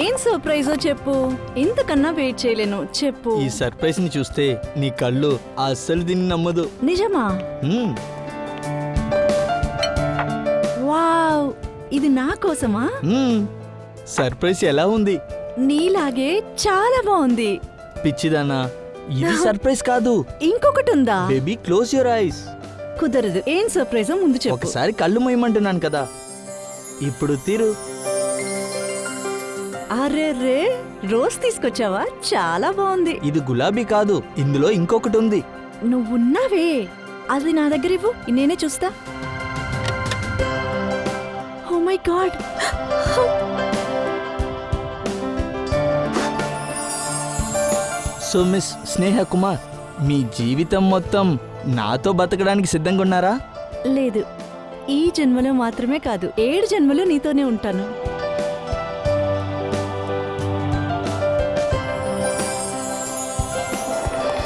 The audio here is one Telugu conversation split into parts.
ఏం సర్ప్రైజో చెప్పు. ఇంతకన్నా వెయిట్ చేయలేను, చెప్పు. ఈ సర్ప్రైజ్ ని చూస్తే నీ కళ్ళు అస్సలు దీన్ని నమ్మదు. నిజమా? మ్మ్. వావ్, ఇది నా కోసమా? మ్మ్. సర్ప్రైజ్ ఎలా ఉంది? నీలాగే చాలా బాగుంది. పిచ్చిదానా, ఇది సర్ప్రైజ్ కాదు. ఇంకొకటి ఉందా? Baby close your eyes. కుదరదు. ఏం సర్ప్రైజో ముందు చెప్పు. ఒకసారి కళ్ళు మూయమంటున్నాను కదా. ఇప్పుడు తీరు. అరే రే, రోజ్ తీసుకొచ్చావా? చాలా బాగుంది. ఇది గులాబీ కాదు, ఇందులో ఇంకొకటి ఉంది. నువ్వున్నావే, అది నా దగ్గర ఇవ్వు, నేనే చూస్తా. Oh my God, so miss Sneha Kumar, మీ జీవితం మొత్తం నాతో బతకడానికి సిద్ధంగా ఉన్నారా? లేదు, ఈ జన్మలో మాత్రమే కాదు, 7 జన్మలు నీతోనే ఉంటాను.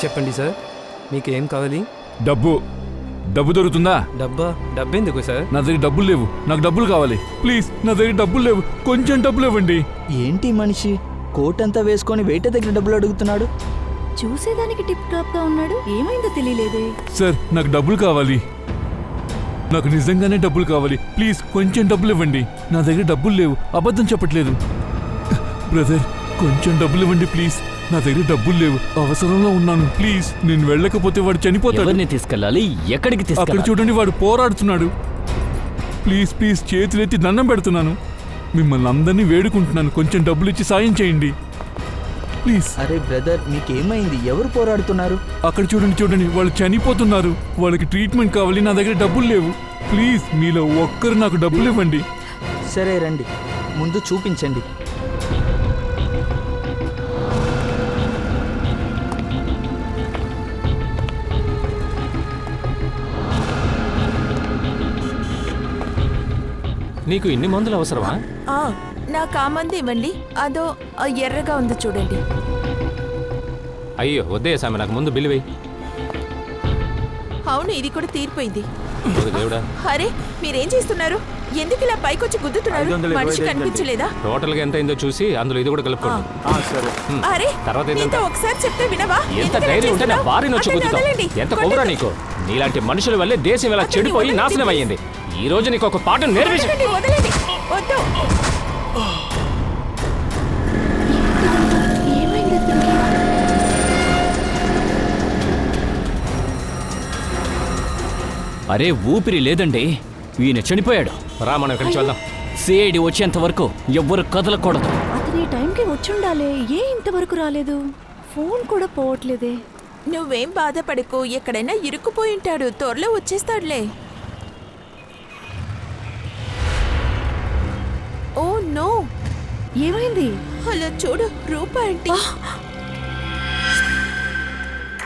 చెప్పండి సార్, మీకు ఏం కావాలి? డబ్బు దొరుకుతుందా? డబ్బెందుకు సార్? నా దగ్గర డబ్బులు లేవు, నాకు డబ్బులు కావాలి ప్లీజ్. నా దగ్గర డబ్బులు లేవు, కొంచెం డబ్బులు ఇవ్వండి. ఏంటి మనిషి కోట్ అంతా వేసుకొని వెయిటర్ దగ్గర డబ్బులు అడుగుతున్నాడు? చూసేదానికి టిప్ టాప్ గా ఉన్నాడు, ఏమైందో తెలియలేదే. సార్ నాకు డబ్బులు కావాలి, నాకు నిజంగానే డబ్బులు కావాలి ప్లీజ్, కొంచెం డబ్బులు ఇవ్వండి. నా దగ్గర డబ్బులు లేవు, అబద్ధం చెప్పట్లేదు. బ్రదర్ కొంచెం డబ్బులు ఇవ్వండి ప్లీజ్, నా దగ్గర డబ్బులు లేవు, అవసరంలో ఉన్నాను ప్లీజ్. నేను వెళ్ళకపోతే వాడు చనిపోతాడు. తీసుకెళ్ళాలి? ఎక్కడికి అక్కడ తీసుకెళ్ళాలి? చూడండి, వాడు పోరాడుతున్నాడు. ప్లీజ్ ప్లీజ్ చేతులెత్తి దండం పెడుతున్నాను, మిమ్మల్ని అందరినీ వేడుకుంటున్నాను, కొంచెం డబ్బులు ఇచ్చి సాయం చేయండి ప్లీజ్. అరే బ్రదర్, నీకేమైంది? ఎవరు పోరాడుతున్నారు? అక్కడ చూడండి, వాళ్ళు చనిపోతున్నారు, వాళ్ళకి ట్రీట్మెంట్ కావాలి, నా దగ్గర డబ్బులు లేవు. ప్లీజ్ మీలో ఒక్కరు నాకు డబ్బులు ఇవ్వండి. సరే రండి, ముందు చూపించండి. నీకు ఇన్ని మందులు అవసరమా? నాకు ఆ మంది ఇవ్వండి, అదో ఎర్రగా ఉంది చూడండి. అయ్యో వద్దే సామె, నాకు ముందు బిల్లు వేయి. అవును, ఇది కూడా తీరిపోయింది. దేవుడా, అరే మీరేం చేస్తున్నారు? ఎందుకు ఇలా పైకొచ్చి గుద్దుతున్నారు? మనిషి కనిపించలేదా? టోటల్ గా ఎంత అయిందో చూసి అందులో ఇది కూడా కలుపుకోండి. అరే తర్వాత నీతో ఒకసారి చెప్తే వినవా? ఎంత ధైర్యం ఉంటే నా భార్యను వచ్చి గుద్దుతావు? ఎంత కొవ్వురా నీకు? నీలాంటి మనుషుల వల్లే దేశం ఇలా చెడిపోయి నాశనం అయ్యింది. ఈ రోజు నీకు ఒక పాఠం నేర్పించి. వదలండి, వద్దు. అరే ఊపిరి లేదండి, ఈయన చనిపోయాడు. రా మనం ఇక్కడి నుంచి వెళ్దాం. సిఐడి వచ్చేంత వరకు ఎవ్వరు కదలకూడదు. అతని టైంకి వచ్చుండాలే, ఏ ఇంతవరకు రాలేదు? ఫోన్ కూడా పోవట్లేదే. నువ్వేం బాధపడకు, ఎక్కడైనా ఇరుక్కుపోయి ఉంటాడు, త్వరలో వచ్చేస్తాడులే. ఓ నో, ఏమైంది? అలా చూడు, రూపా ఆంటీ.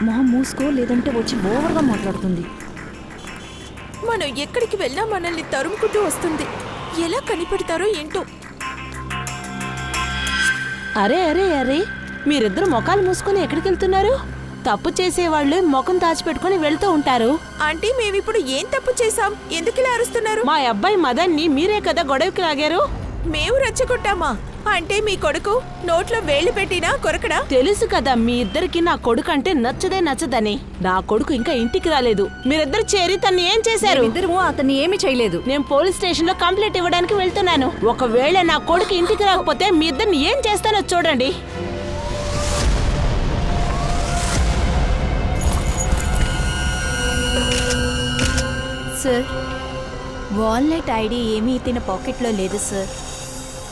మొహం మూసుకో, లేదంటే వచ్చి ఓవర్గా మాట్లాడుతుంది. మనం ఎక్కడికి వెళ్ళినా మనల్ని తరుముకుంటూ వస్తుంది. ఎలా కనిపెడతారో ఏంటో. అరే అరే అరే, మీరిద్దరు ముఖాలు మూసుకొని ఎక్కడికి వెళ్తున్నారు? తప్పు చేసేవాళ్ళు ముఖం దాచిపెట్టుకుని వెళ్తూ ఉంటారు. ఆంటీ మేమిప్పుడు ఏం తప్పు చేశాం? ఎందుకు ఇలా అరుస్తున్నారు? మా అబ్బాయి మదన్ని మీరే కదా గొడవకి లాగారు. మేము రెచ్చగొట్టామా? అంటే మీ కొడుకు నోట్లో వేలు పెట్టినా కొరకడా? తెలుసు కదా మీ ఇద్దరికి నా కొడుకు అంటే నచ్చదని. నా కొడుకు ఇంకా ఇంటికి రాలేదు, మీరిద్దరు చేరి తన్ని ఏం చేశారు? ఇద్దరు అతన్ని ఏమీ చేయలేదు. నేను పోలీస్ స్టేషన్ లో కంప్లైంట్ ఇవ్వడానికి వెళ్తున్నాను. ఒకవేళ నా కొడుకు ఇంటికి రాకపోతే మీ ఇద్దరిని ఏం చేస్తానో చూడండి. సార్, వాల్నట్ ఐడి ఏమీ ఇతన పాకెట్లో లేదు సార్.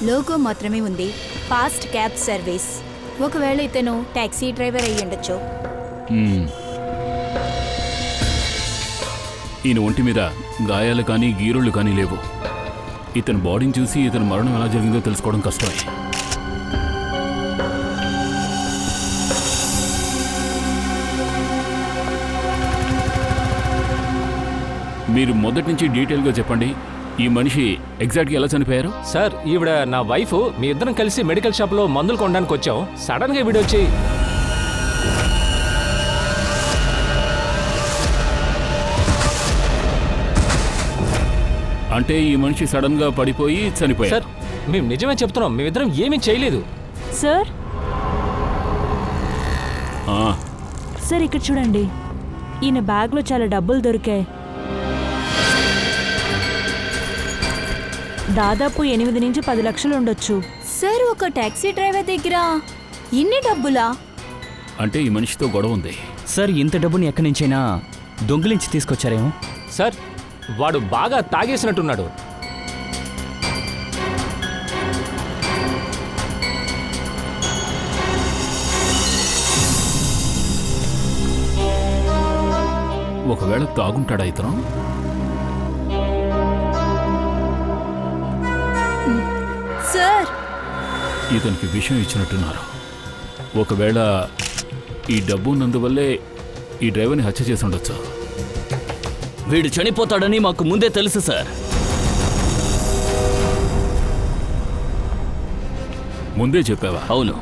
లోగో మాత్రమే ఉంది, ఫాస్ట్ క్యాబ్ సర్వీస్. ఒకవేళ ఇతను టాక్సీ డ్రైవర్ అయ్యి ఉండొచ్చు. ఈయన ఒంటి మీద గాయాలు కానీ గీరుళ్ళు కానీ లేవు. ఇతని బాడీని చూసి ఇతని మరణం ఎలా జరిగిందో తెలుసుకోవడం కష్టమే. మీరు మొదటి నుంచి డీటెయిల్గా చెప్పండి, ఈ మనిషి ఎగ్జాక్ట్గా ఎలా చనిపోయారు? సార్, ఈవిడ నా వైఫ్. మీ ఇద్దరం కలిసి మెడికల్ షాప్లో మందులు కొనడానికి వచ్చాం. సడన్గా వీడు వచ్చి అంటే ఈ మనిషి సడన్ గా పడిపోయి చనిపోయారు. సార్ మేము నిజమే చెప్తున్నాం, మేమిద్దరం ఏమీ చేయలేదు. సార్ ఆ, సార్ ఇక్కడ చూడండి, ఈయన బ్యాగ్లో చాలా డబ్బులు దొరికాయి. దాదాపు 8 నుంచి 10 లక్షలు ఉండొచ్చు. సార్ ఒక టాక్సీ డ్రైవర్ దగ్గర ఇన్ని డబ్బులా? అంటే ఈ మనిషితో గొడవ ఉంది. సార్ ఇంత డబ్బుని ఎక్కడి నుంచైనా దొంగిలించి తీసుకొచ్చారేమో. సార్ వాడు బాగా తాగేసినట్టున్నాడు. ఒకవేళ తాగుంటాడా ఇతను? సార్ ఇతనికి విషయం ఇచ్చినట్టున్నారు. ఒకవేళ ఈ డబ్బు నందువల్లే ఈ డ్రైవర్ని హత్య చేసి ఉండొచ్చు. వీడు చనిపోతాడని మాకు ముందే తెలుసు సార్. ముందే చెప్పావా? అవును,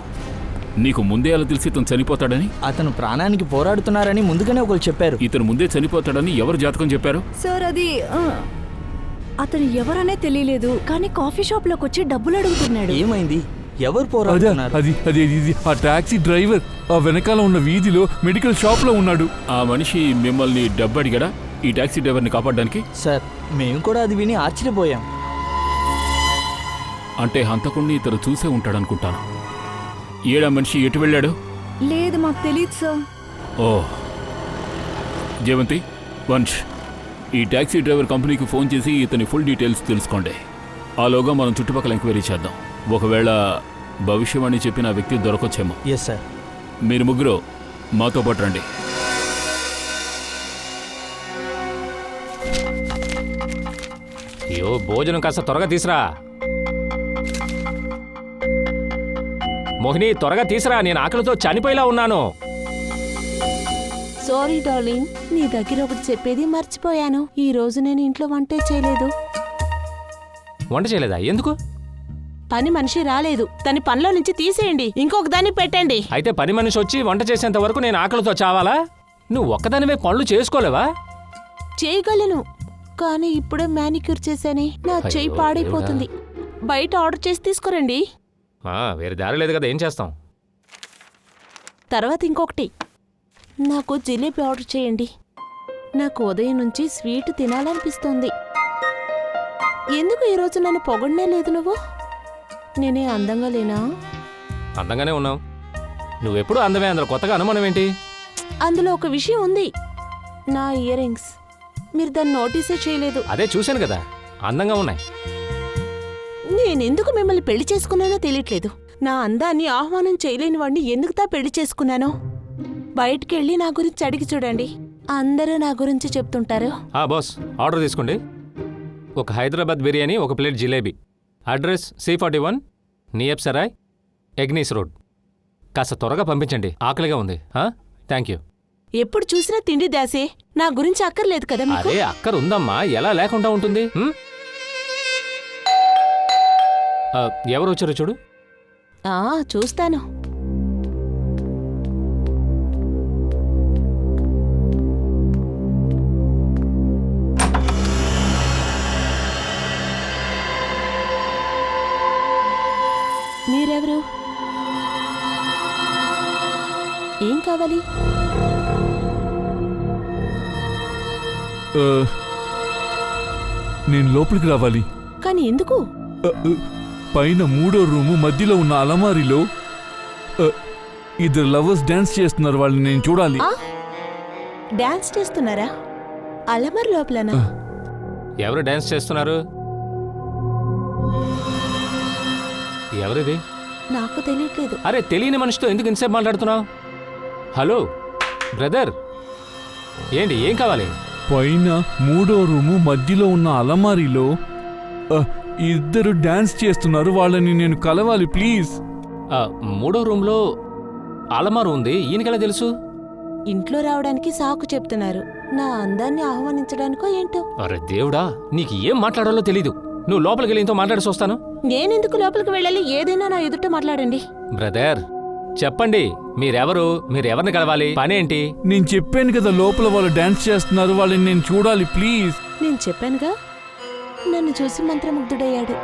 నీకు ముందే అలా తెలిసి ఇతను చనిపోతాడని? అతను ప్రాణానికి పోరాడుతున్నారని ముందుగానే ఒకరు చెప్పారు. ఇతను ముందే చనిపోతాడని ఎవరు జాతకం చెప్పారు? సార్ అది అతను ఎవరనే తెలియలేదు, కానీ కాఫీ షాప్ లోకి వచ్చి డబ్బులు అడుగుతున్నాడు. ఏమైంది? ఎవరు అదే పోరాడుతున్నారు? అది అది ఇది ఆ టాక్సీ డ్రైవర్ ఆ వెనకాల ఉన్న వీధిలో మెడికల్ షాప్ లో ఉన్నాడు. ఆ మనిషి మిమ్మల్ని డబ్బు అడిగాడా ఈ టాక్సీ డ్రైవర్ని కాపాడడానికి? సార్ మేము కూడా అది విని ఆశ్చర్యపోయాం. అంటే హంతకుణ్ణి ఇతను చూసే ఉంటాడనుకుంటాను. ఏడా మనిషి ఎటు వెళ్ళాడు? లేదు, మాకు తెలియదు సార్. ఓ జయవంతి, వంశ్, ఈ టాక్సీ డ్రైవర్ కంపెనీకి ఫోన్ చేసి ఇతని ఫుల్ డీటెయిల్స్ తెలుసుకోండి. ఆలోగా మనం చుట్టుపక్కల ఎంక్వైరీ చేద్దాం. ఒకవేళ భవిష్యవాణి చెప్పిన వ్యక్తి దొరకొచ్చేమో. Yes sir. మీరు ముగ్గురు మాతో పాటు రండి. అయ్యో భోజనం కాస్త త్వరగా తీసురా. మోహిని త్వరగా తీసురా, నేను ఆకలితో చనిపోయేలా ఉన్నాను. సారీ డార్లింగ్, నీ దగ్గర ఒకటి చెప్పేది మర్చిపోయాను. ఈ రోజు నేను ఇంట్లో వంటే చేయలేదు. వంట చేయలేదా? ఎందుకు? పని మనిషి రాలేదు, తన పనిలో నుంచి తీసేయండి, ఇంకొక దాన్ని పెట్టండి. అయితే పని మనిషి వచ్చి వంట చేసేంత వరకు నేను ఆకలితో చావాలా? నువ్వు ఒక్కదానివే పనులు చేసుకోలేవా? చేయగలను, కానీ ఇప్పుడే మ్యానిక్యూర్ చేశానే, నా చెయ్యి అయ్యో, పాడైపోతుంది. బయట ఆర్డర్ చేసి తీసుకురండి. వేరే దారి లేదు కదా, ఏం చేస్తాం? తర్వాత ఇంకొకటి, నాకు జిలేబీ ఆర్డర్ చేయండి. నాకు ఉదయం నుంచి స్వీట్ తినాలనిపిస్తోంది. ఎందుకు ఈరోజు నన్ను పొగడనే లేదు నువ్వు? నేనే అందంగా లేనా? అందంగానే ఉన్నావు. నువ్వెప్పుడు అందమే, అందులో కొత్తగా అనుమానం ఏంటి? అందులో ఒక విషయం ఉంది, నా ఇయర్ రింగ్స్. మీరు దాన్ని నోటీసే చేయలేదు. అదే చూశాను కదా, అందంగా ఉన్నాయి. నేనెందుకు మిమ్మల్ని పెళ్లి చేసుకున్నానో తెలియట్లేదు. నా అందాన్ని ఆహ్వానం చేయలేని వాడిని ఎందుకుతా పెళ్లి చేసుకున్నానో? బయటికెళ్ళి నా గురించి అడిగి చూడండి, అందరూ నా గురించి చెప్తుంటారు. బాస్, ఆర్డర్ తీసుకోండి. ఒక హైదరాబాద్ బిర్యానీ, ఒక ప్లేట్ జిలేబీ. అడ్రస్ C41 నియబ్ సరాయ్, ఎగ్నీస్ రోడ్. కాస్త త్వరగా పంపించండి, ఆకలిగా ఉంది. Thank you. ఎప్పుడు చూసినా తిండి దాసే, నా గురించి అక్కర్లేదు కదా మీకు? అరే అక్కరుందమ్మా, ఎలా లేకుండా ఉంటుంది? ఎవరు వచ్చారో చూడు. చూస్తాను. మీరెవరు? ఏం కావాలి? నేను లోపలికి రావాలి. కానీ ఎందుకు? పైన 3వ రూము మధ్యలో ఉన్న అలమారిలో ఇద్దరు లవర్స్ డాన్స్ చేస్తున్నారు, వాళ్ళని నేను చూడాలి. డాన్స్ చేస్తున్నారా? అలమర్ లోపలనా? ఎవరు డాన్స్ చేస్తున్నారు? ఎవరిది? నాకు తెలియట్లేదు. అరే తెలియని మనిషితో ఎందుకు ఇంతసేపు మాట్లాడుతున్నావు? హలో బ్రదర్, ఏంటి, ఏం కావాలి? పైన 3వ రూము మధ్యలో ఉన్న అలమారిలో ఇద్దరు డాన్స్ చేస్తున్నారు, వాళ్ళని నేను కలవాలి ప్లీజ్. 3వ రూమ్లో అలమారు ఉంది, ఈయనకెలా తెలుసు? ఇంట్లో రావడానికి సాకు చెప్తున్నారు, నా అందాన్ని ఆహ్వానించడానికో ఏంటో. అరే దేవుడా, నీకు ఏం మాట్లాడాలో తెలీదు. నువ్వు లోపలికి వెళ్ళి ఇంతో మాట్లాడేసి వస్తాను. నేనెందుకు లోపలికి వెళ్ళాలి? ఏదైనా నా ఎదుట మాట్లాడండి. బ్రదర్ చెప్పండి, మీరెవరిని కలవాలి? పనేంటి? నేను చెప్పాను కదా, లోపల వాళ్ళు డాన్స్ చేస్తున్నారు, వాళ్ళని నేను చూడాలి ప్లీజ్. నేను చెప్పానుగా, నన్ను చూసి మంత్రముగ్ధుడయ్యాడు.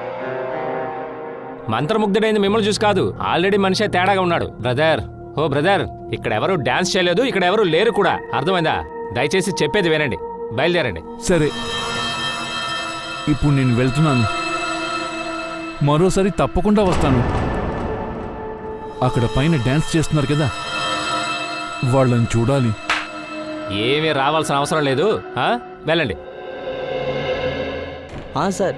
మంత్రముగ్ధుడైంది మిమ్మల్ని చూసి కాదు, ఆల్రెడీ మనిషే తేడాగా ఉన్నాడు. బ్రదర్, ఓ బ్రదర్, ఇక్కడ ఎవరు డాన్స్ చేయలేదు, ఇక్కడ ఎవరు లేరు కూడా. అర్థమైందా? దయచేసి చెప్పేది వినండి, బయలుదేరండి. సరే, ఇప్పుడు నేను వెళ్తున్నాను. మరోసారి తప్పకుండా వస్తాను. అక్కడ పైన డాన్స్ చేస్తున్నారు కదా, వాళ్ళని చూడాలి. ఏమీ రావాల్సిన అవసరం లేదు, వెళ్ళండి. సార్,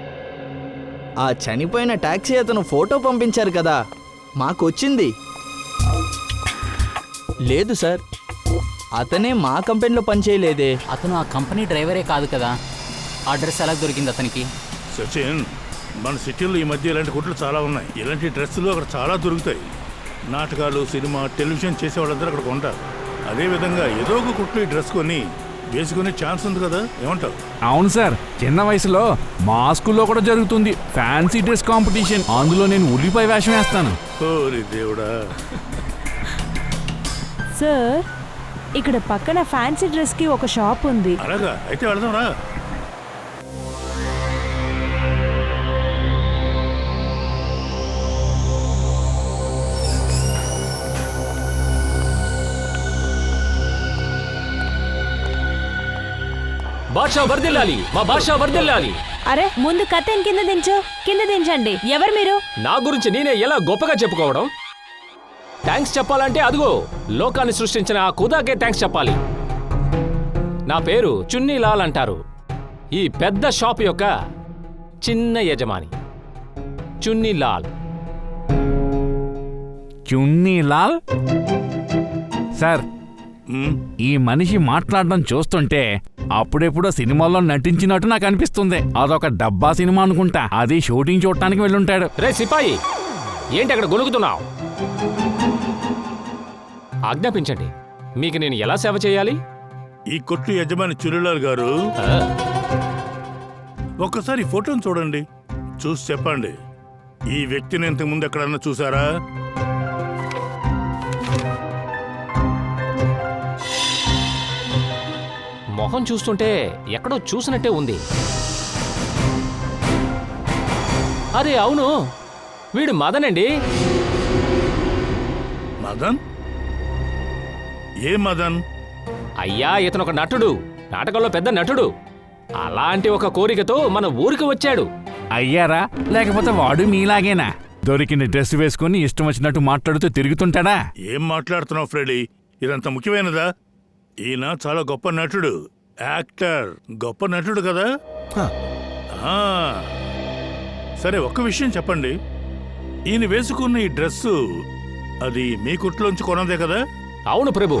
ఆ చనిపోయిన టాక్సీ అతను ఫోటో పంపించారు కదా, మాకు వచ్చింది. లేదు సార్, అతనే మా కంపెనీలో పనిచేయలేదే. అతను ఆ కంపెనీ డ్రైవరే కాదు కదా, అడ్రస్ ఎలా దొరికింది అతనికి? సచిన్, మన సిటీలో ఈ మధ్య ఇలాంటి కొట్లు చాలా ఉన్నాయి. ఇలాంటి డ్రెస్సులు అక్కడ చాలా దొరుకుతాయి. నాటకాలు, సినిమా, టెలివిజన్ చేసే వాళ్ళందరూ అక్కడ కొంటారు. అదేవిధంగా ఏదో ఒక కొట్లు ఈ డ్రెస్ కొని వేసుకునే ఛాన్స్ ఉంది కదా, ఏమంటావు? అవును సార్, చిన్న వయసులో మా స్కూల్లో కూడా జరుగుతుంది ఫ్యాన్సీ డ్రెస్ కాంపిటీషన్. అందులో నేను ఉల్లిపాయ వేషం వేస్తాను. ఓరి దేవుడా. సార్, ఇక్కడ పక్కన ఫ్యాన్సీ డ్రెస్ కి ఒక షాప్ ఉంది. అలాగా, అయితే వెళదాం రా. బాద్షా వర్దిల్లాలి, మా బాద్షా వర్దిల్లాలి. అరే, ముందు కథని కింద దించండి. ఎవరు మీరు? నా గురించి నేనే ఎలా గొప్పగా చెప్పుకోవడం? థ్యాంక్స్ చెప్పాలంటే అదిగో లోకాన్ని సృష్టించిన ఆ ఖుదాకే థ్యాంక్స్ చెప్పాలి. నా పేరు చున్నీలాల్ అంటారు. ఈ పెద్ద షాప్ యొక్క చిన్న యజమాని చున్నీలాల్. చున్నీలాల్ సార్, ఈ మనిషి మాట్లాడడం చూస్తుంటే అప్పుడెప్పుడో సినిమాల్లో నటించినట్టు నాకు అనిపిస్తుంది. అదొక డబ్బా సినిమా అనుకుంటా. అది షూటింగ్ చూడటానికి వెళ్ళుంటాడు. రే సిపాయి, ఏంటి అక్కడ గొనుగుతున్నావు? ఆజ్ఞాపించండి, మీకు నేను ఎలా సేవ చేయాలి? ఈ కొట్టు యజమాని చున్నీలాల్ గారు, ఒక్కసారి ఫోటోను చూడండి, చూసి చెప్పండి. ఈ వ్యక్తిని ఇంతకుముందు ఎక్కడన్నా చూసారా? మొహం చూస్తుంటే ఎక్కడో చూసినట్టే ఉంది. అరే అవును, వీడు మదన్ అండి. మదన్? ఏ మదన్? అయ్యా, ఇతను ఒక నటుడు, నాటకంలో పెద్ద నటుడు. అలాంటి ఒక కోరికతో మన ఊరికి వచ్చాడు. అయ్యారా, లేకపోతే వాడు మీలాగేనా దొరికిన డ్రెస్ వేసుకుని ఇష్టం వచ్చినట్టు మాట్లాడుతూ తిరుగుతుంటాడా? ఏం మాట్లాడుతున్నావు ఫ్రెడీ? ఇదంత ముఖ్యమైనదా? ఈయన చాలా గొప్ప నటుడు, యాక్టర్, గొప్ప నటుడు కదా. సరే, ఒక్క విషయం చెప్పండి. ఈయన వేసుకున్న ఈ డ్రెస్సు అది మీ కుట్లోంచి కొన్నదే కదా? అవును ప్రభు,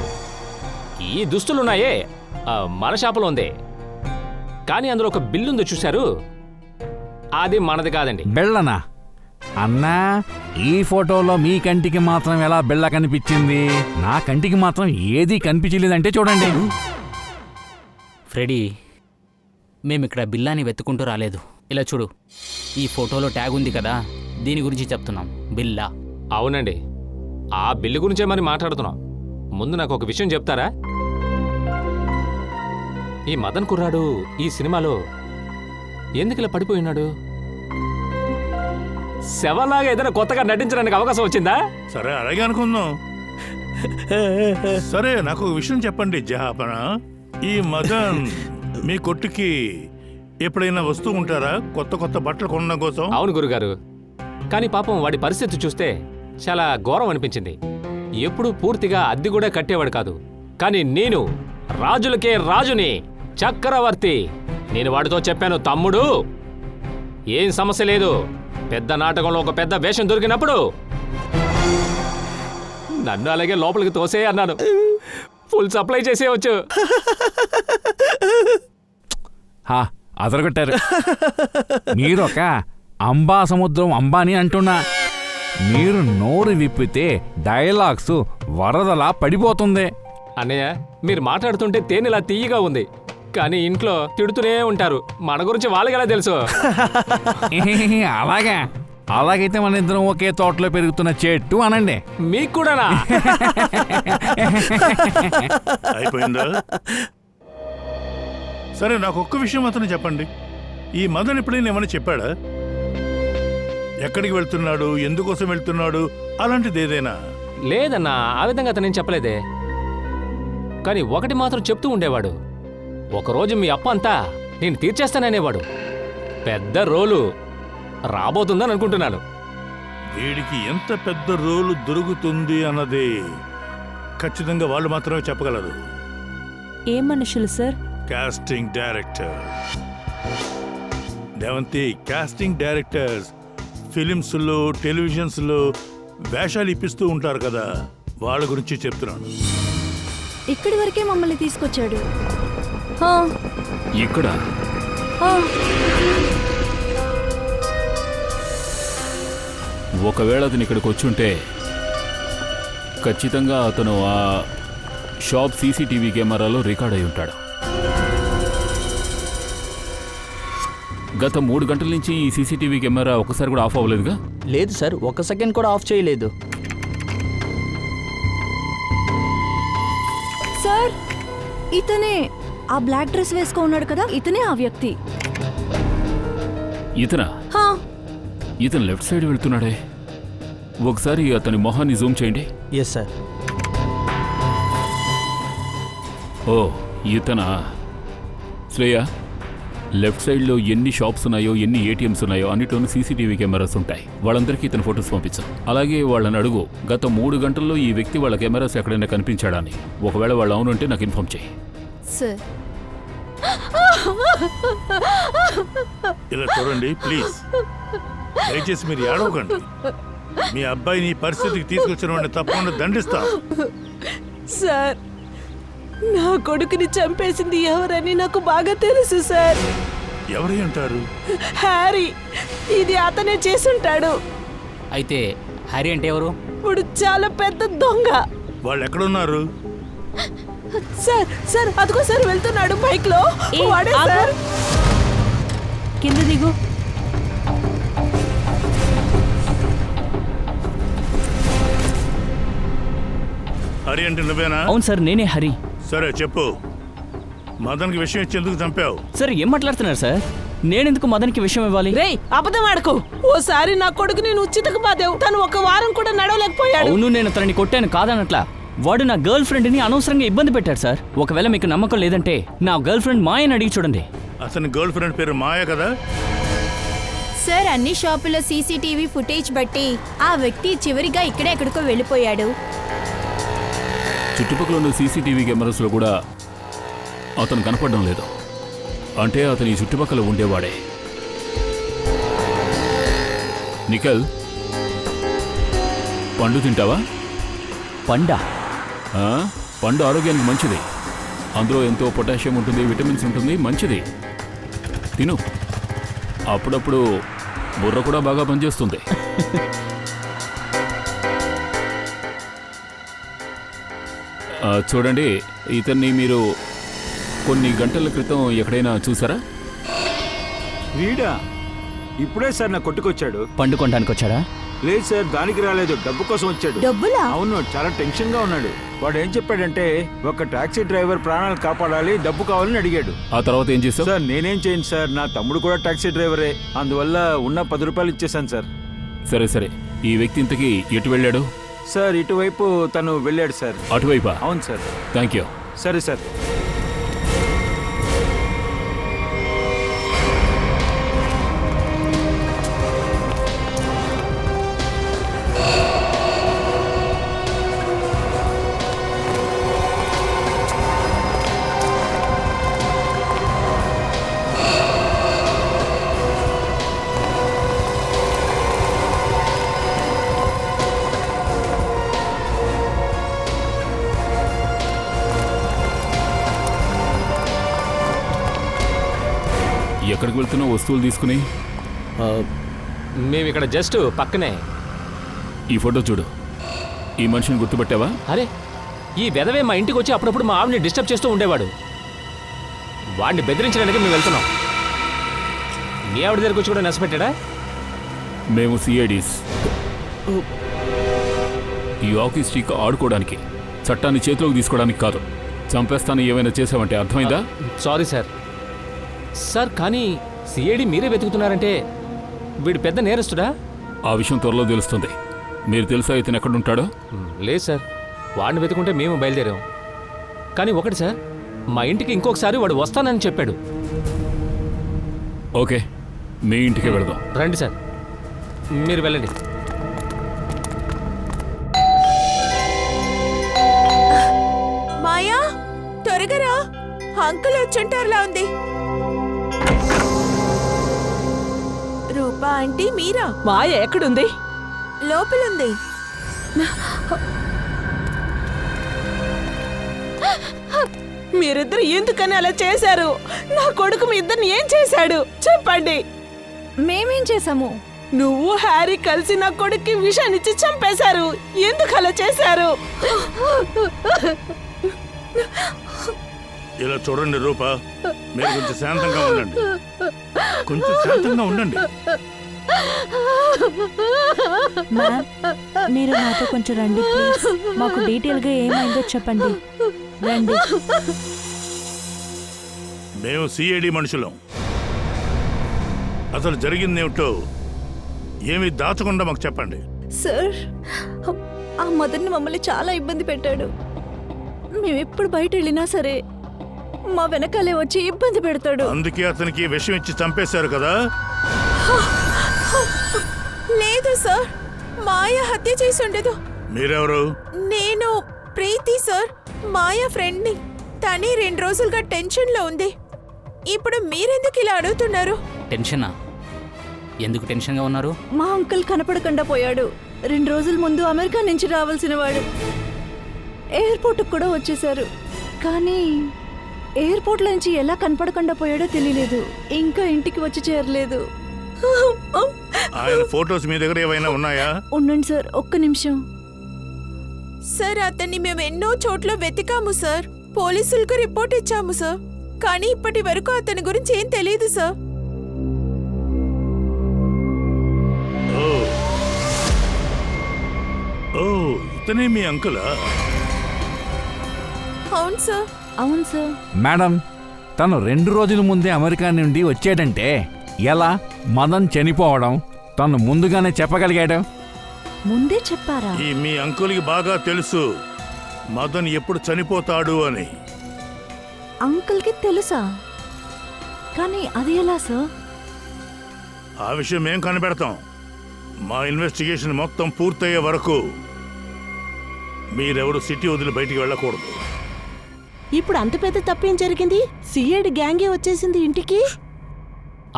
ఈ దుస్తులున్నాయే మన షాపులో ఉంది. కానీ అందులో ఒక బిల్లుందో చూశారు, అది మనది కాదండి. బెళ్ళనా? అన్నా, ఈ ఫోటోలో మీ కంటికి మాత్రం ఎలా బెళ్ళ కనిపించింది? నా కంటికి మాత్రం ఏదీ కనిపించలేదంటే చూడండి. ఫ్రెడీ, మేమిక్కడ బిల్లాని వెతుకుంటూ రాలేదు. ఇలా చూడు, ఈ ఫోటోలో ట్యాగ్ ఉంది కదా, దీని గురించి చెప్తున్నాం. బిల్లా. అవునండి, ఆ బిల్లు గురించే మరి మాట్లాడుతున్నాం. ముందు నాకు ఒక విషయం చెప్తారా? ఈ మదన్ కుర్రాడు ఈ సినిమాలో ఎందుకు ఇలా పడిపోయి ఉన్నాడు? శవలాగా ఏదైనా కొత్తగా నటించడానికి అవకాశం వచ్చిందా? సరే, అలాగే అనుకుందాం. సరే, నాకు ఒక విషయం చెప్పండి జహాపన. ఈ మదన్ మీ కొట్టుకి ఎప్పుడైనా వస్తూ ఉంటారా కొత్త కొత్త బట్టలు కొనడం కోసం? అవును గురుగారు, కానీ పాపం వాడి పరిస్థితి చూస్తే చాలా ఘోరం అనిపించింది. ఎప్పుడూ పూర్తిగా అద్దె కూడా కట్టేవాడు కాదు. కానీ నేను రాజులకే రాజుని, చక్రవర్తి. నేను వాడితో చెప్పాను, తమ్ముడు ఏం సమస్య లేదు, పెద్ద నాటకంలో ఒక పెద్ద వేషం దొరికినప్పుడు నన్ను అలాగే లోపలికి తోసే అన్నాను. ఫుల్ సప్లై చేసేయవచ్చు. అదరగొట్టారు. మీరొక అంబా సముద్రం అంబానీ అంటున్నా. మీరు నోరు విప్పితే డైలాగ్స్ వరదలా పడిపోతుంది. అన్నయ్య, మీరు మాట్లాడుతుంటే తేనెలా తీయగా ఉంది, కానీ ఇంట్లో తిడుతూనే ఉంటారు. మన గురించి వాళ్ళకి ఎలా తెలుసు? అలాగా? అలాగైతే మన ఇద్దరం ఒకే తోటలో పెరుగుతున్న చెట్టు అనండి. మీకు కూడానా? అయిపోయిందా? సరే, నాకు ఒక్క విషయం మాత్రం చెప్పండి. ఈ మదన్ ఎప్పుడైనా ఏమైనా చెప్పాడా? ఎక్కడికి వెళ్తున్నాడు, ఎందుకోసం వెళ్తున్నాడు, అలాంటిది ఏదైనా? లేదన్నా, ఆ విధంగా అతనేం చెప్పలేదే. కానీ ఒకటి మాత్రం చెప్తూ ఉండేవాడు, ఒకరోజు మీ అప్ప అంతా నేను తీర్చేస్తాననేవాడు. పెద్ద రోలు రాబోతుందని అనుకుంటున్నాను. వీడికి ఎంత పెద్ద రోలు దొరుకుతుంది అన్నది ఖచ్చితంగా వాళ్ళు మాత్రమే చెప్పగలరు. ఏ మనుషులు సార్? కాస్టింగ్ డైరెక్టర్ దేవంతి. కాస్టింగ్ డైరెక్టర్స్ ఫిలిమ్స్లో, టెలివిజన్స్లో వేషాలు ఇప్పిస్తూ ఉంటారు కదా, వాళ్ళ గురించి చెప్తున్నాను. ఇక్కడి వరకే మమ్మల్ని తీసుకొచ్చాడు. ఇక్కడ ఒకవేళ అతను ఇక్కడికి వచ్చుంటే ఖచ్చితంగా అతను ఆ షాప్ సీసీటీవీ కెమెరాలో రికార్డ్ అయి ఉంటాడు. గత 3 గంటల నుంచి ఈ సీసీటీవీ కెమెరా ఒకసారి కూడా ఆఫ్ అవ్వలేదుగా? లేదు సార్, 1 సెకండ్ కూడా ఆఫ్ చేయలేదు. సార్, ఇతనే ఆ బ్లాక్ డ్రెస్ వేసుకో ఉన్నాడు కదా, ఇతనే ఆ వ్యక్తి. ఇతనా? ఇతను లెఫ్ట్ సైడ్ వెళ్తున్నాడే. ఒకసారి అతని మొహాన్ని జూమ్ చేయండి. Yes sir. ఓ, ఇతనా? శ్రేయ, లెఫ్ట్ సైడ్లో ఎన్ని షాప్స్ ఉన్నాయో, ఎన్ని ఏటీఎంస్ ఉన్నాయో అన్నిట్లోనూ సీసీటీవీ కెమెరాస్ ఉంటాయి. వాళ్ళందరికీ ఇతను ఫొటోస్ పంపించు. అలాగే వాళ్ళని అడుగు, గత 3 గంటల్లో ఈ వ్యక్తి వాళ్ళ కెమెరాస్ ఎక్కడైనా కనిపించాడా అని. ఒకవేళ వాళ్ళు అవునంటే నాకు ఇన్ఫార్మ్ చేయి. సార్, ఇలా చూడండి ప్లీజ్, దయచేసి మీరు ఏడవకండి. మీ అబ్బాయిని ఈ పరిస్థితికి తీసుకొచ్చిన వాడిని తప్పకుండా దండిస్తాం. సార్, నా కొడుకుని చంపేసింది ఎవరని నాకు బాగా తెలుసు సార్. ఎవరి అంటారు? హ్యారీ. ఇది అతనే చేసుంటాడు. అయితే హ్యారీ అంటే ఎవరు? ఇప్పుడు చాలా పెద్ద దొంగ. వాళ్ళు ఎక్కడున్నారు? సార్ సార్ అదిగో సార్ వెళ్తున్నాడు బైక్ లో. వాడే సార్. కింద దిగు. హరి అంటే నువ్వేనా? అవును సార్, నేనే హరి. సరే చెప్పు, మదన్కి విషయం ఇచ్చేందుకు చంపావు? సార్, ఏం మాట్లాడుతున్నారు సార్? నేనెందుకు మదన్కి విషయం ఇవ్వాలి? రేయ్, అబద్ధం ఆడకు. ఓసారి నా కొడుకుని నువ్వు చితక బాదేవు. తను 1 వారం కూడా నడవలేకపోయాడు. అవును, నేను అతన్ని కొట్టాను కాదనట్లా. వాడు నా గర్ల్ ఫ్రెండ్ని అనవసరంగా ఇబ్బంది పెట్టాడు సార్. ఒకవేళ మీకు నమ్మకం లేదంటే నా గర్ల్ ఫ్రెండ్ మాయని అడిగి చూడండి. అతని గర్ల్ ఫ్రెండ్ పేరు మాయ కదా? సార్, అన్ని షాపుల సీసీటీవీ ఫుటేజ్ బట్టి ఆ వ్యక్తి చివరిగా ఇక్కడే ఎక్కడికో వెళ్ళిపోయాడు. చుట్టుపక్కల ఉన్న సీసీటీవీ కెమెరాస్లో కూడా అతను కనపడడం లేదు. అంటే అతని ఈ చుట్టుపక్కల ఉండేవాడే. నిఖిల్, పండు తింటావా? పండా? పండు ఆరోగ్యానికి మంచిది. అందులో ఎంతో పొటాషియం ఉంటుంది, విటమిన్స్ ఉంటుంది, మంచిది. తిను. అప్పుడప్పుడు బుర్ర కూడా బాగా పనిచేస్తుంది. చూడండి, ఇతన్ని మీరు కొన్ని గంటల క్రితం ఎక్కడైనా చూసారా? వీడా? ఇప్పుడే సార్ నా కొట్టుకొచ్చాడు. పండు కొనడానికి వచ్చాడా? లేదు సార్, దానికి రాలేదు, డబ్బు కోసం వచ్చాడు. డబ్బులా? అవును, చాలా టెన్షన్ గా ఉన్నాడు. వాడు ఏం చెప్పాడంటే ఒక టాక్సీ డ్రైవర్ ప్రాణాలు కాపాడాలి, డబ్బు కావాలని అడిగాడు. ఆ తర్వాత ఏం చేశావు? సార్ నేనేం చేయను సార్, నా తమ్ముడు కూడా టాక్సీ డ్రైవరే, అందువల్ల ఉన్న 10 రూపాయలు ఇచ్చేసాను సార్. సరే సరే, ఈ వ్యక్తి ఇంతకీ ఎటు వెళ్ళాడు? సార్ ఇటువైపు తను వెళ్ళాడు సార్. అటువైపా? అవును సార్. Thank you. సరే సార్. ఎక్కడికి వెళ్తున్నావు వస్తువులు తీసుకుని? మేము ఇక్కడ జస్ట్ పక్కనే. ఈ ఫోటో చూడు. ఈ మనిషిని గుర్తుపట్టావా? అరే, ఈ వెధవే మా ఇంటికి వచ్చి అప్పుడప్పుడు మా ఆవిడని డిస్టర్బ్ చేస్తూ ఉండేవాడు. వాడిని బెదిరించడానికి మేము వెళ్తున్నాం. మీ ఆవిడ దగ్గరికి వచ్చి కూడా నష్టపెట్టాడా? మేము సిఐడీస్. ఈ హాకీ స్టిక్ ఆడుకోవడానికి, చట్టాన్ని చేతిలోకి తీసుకోవడానికి కాదు. చంపేస్తాను ఏమైనా చేసావంటే అర్థమైందా? Sorry sir. సార్, కానీ సిఐడి మీరే వెతుకుతున్నారంటే వీడు పెద్ద నేరస్తుడా? ఆ విషయం త్వరలో తెలుస్తుంది. మీరు తెలుసా ఇతను ఎక్కడుంటాడో? లేదు సార్, వాడిని వెతుకుంటే మేము బయలుదేరాం. కానీ ఒకటి సార్, మా ఇంటికి ఇంకొకసారి వాడు వస్తానని చెప్పాడు. ఓకే, మీ ఇంటికి వెళదాం. రండి సార్, మీరు వెళ్ళండి. మాయా, త్వరగా రా, అంకుల్ వచ్చుంటారులా ఉంది. రూపా ఆంటీ మీరా? మాయ ఎక్కడుంది? లోపలుంది. మీరిద్దరు ఎందుకని అలా చేశారు? నా కొడుకు మీ ఇద్దరిని ఏం చేశాడు చెప్పండి. మేమేం చేశాము? నువ్వు హ్యారీ కలిసి నా కొడుక్కి విషాన్నిచ్చి చంపేశారు. ఎందుకు అలా చేశారు? ఇలా చూడండి రూపా, మీరు కొంచెం శాంతంగా ఉండండి. కొంచెం శాంతంగా ఉండండి. మ్యామ్, మీరు నాతో కొంచెం రండి ప్లీజ్. మాకు డీటెయిల్గా ఏమైందో చెప్పండి. రండి. మేము సిఐడి మనుషులం. అసలు జరిగిందేమిటో ఏమీ దాచకుండా మాకు చెప్పండి. సార్, ఆ మదర్ని మమ్మల్ని చాలా ఇబ్బంది పెట్టాడు. మేము ఎప్పుడు బయట వెళ్ళినా సరే మా వెనకాలే వచ్చి ఇబ్బంది పెడతాడు. అందుకే అతనికి విషం ఇచ్చి చంపేశారు కదా? లేదు సార్, మాయ హత్య చేసి ఉండదు. మీరెవరు? నేను ప్రీతి సార్, మాయ ఫ్రెండ్ని. తనే 2 రోజులుగా టెన్షన్లో ఉంది. ఇప్పుడు మీరెందుకు ఇలా అడుగుతున్నారు? టెన్షనా? ఎందుకు టెన్షన్గా ఉన్నారు? మా అంకుల్ కనపడకుండా పోయాడు. 2 రోజుల ముందు అమెరికా నుంచి రావాల్సిన వాడు. ఎయిర్పోర్ట్కి కూడా వచ్చేశారు. కానీ ఎయిర్పోర్ట్లో నుంచి ఎలా కనపడకుండా పోయాడో తెలియలేదు. ఇంకా ఇంటికి వచ్చి చేరలేదు. ఆయన ఫోటోస్ మీ దగ్గర ఏమైనా ఉన్నాయా? ఉండండి సార్, ఒక్క నిమిషం. సార్, అతన్ని మేము ఎన్నో చోట్ల వెతికాము సార్. పోలీసులకు రిపోర్ట్ ఇచ్చాము సార్. కానీ ఇప్పటి వరకు అతని గురించి ఏం తెలియదు సార్. ఓ, ఇతనే మీ అంకులా? అవును సార్. అవును సార్. మేడం, తను 2 రోజుల ముందే అమెరికా నుండి వచ్చాడంటే ఎలా? మదన్ చనిపోవడం తను ముందుగానే చెప్పగలిగాడు. ముందే చెప్పారా? ఈ మీ అంకుల్కి బాగా తెలుసు మదన్ ఎప్పుడు చనిపోతాడు అని. అంకుల్కి తెలుసా? కానీ అది ఎలా సార్? ఆ విషయం మేం కనిపెడతాం. మా ఇన్వెస్టిగేషన్ మొత్తం పూర్తయ్యే వరకు మీరెవరు సిటీ వదిలి బయటికి వెళ్ళకూడదు. ఇప్పుడు అంత పెద్ద తప్పేం జరిగింది? సిఐడి గ్యాంగే వచ్చేసింది ఇంటికి.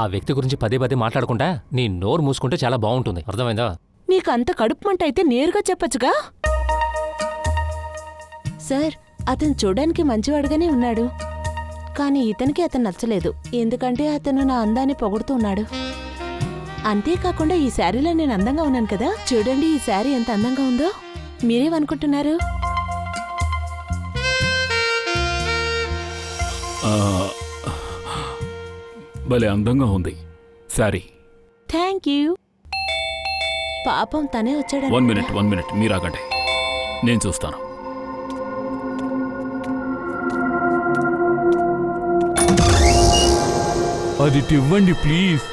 ఆ వ్యక్తి గురించి పదే పదే మాట్లాడకుండా నీ నోరు మూసుకుంటే చాలా బాగుంటుంది. అర్థమైందా? నీకు అంత కడుపుమంట అయితే నేరుగా చెప్పొచ్చుగా. సార్, అతను చూడడానికి మంచివాడుగానే ఉన్నాడు. కానీ ఇతనికి అతను నచ్చలేదు. ఎందుకంటే అతను నా అందాన్ని పొగుడుతూ ఉన్నాడు. అంతేకాకుండా ఈ శారీలో నేను అందంగా ఉన్నాను కదా. చూడండి ఈ శారీ ఎంత అందంగా ఉందో. మీరేమనుకుంటున్నారు? భలే అందంగా ఉంది సారీ. Thank you. పాపం తనే వచ్చాడు. 1 మినిట్ మీరు ఆగండి, నేను చూస్తాను. అది ఇవ్వండి ప్లీజ్.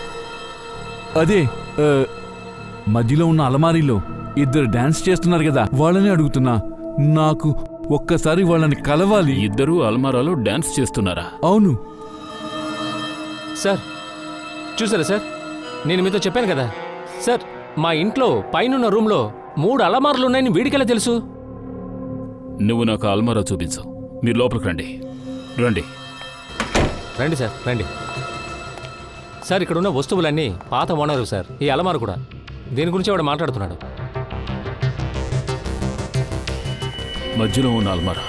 అదే మధ్యలో ఉన్న అలమారీలో ఇద్దరు డాన్స్ చేస్తున్నారు కదా, వాళ్ళని అడుగుతున్నా. నాకు ఒక్కసారి వాళ్ళని కలవాలి. ఇద్దరు అల్మారాలో డాన్స్ చేస్తున్నారా? అవును సార్. చూసారా సార్, నేను మీతో చెప్పాను కదా సార్, మా ఇంట్లో పైనున్న రూమ్లో 3 అలమార్లు ఉన్నాయని వీడికెలా తెలుసు? నువ్వు నాకు అల్మారా చూపించు. మీరు లోపలికి రండి. రండి రండి సార్, రండి సార్. ఇక్కడ ఉన్న వస్తువులన్నీ పాత ఓనరు సార్. ఈ అలమారు కూడా. దీని గురించి వాడు మాట్లాడుతున్నాడు. మధ్యలో ఉన్న అల్మారా.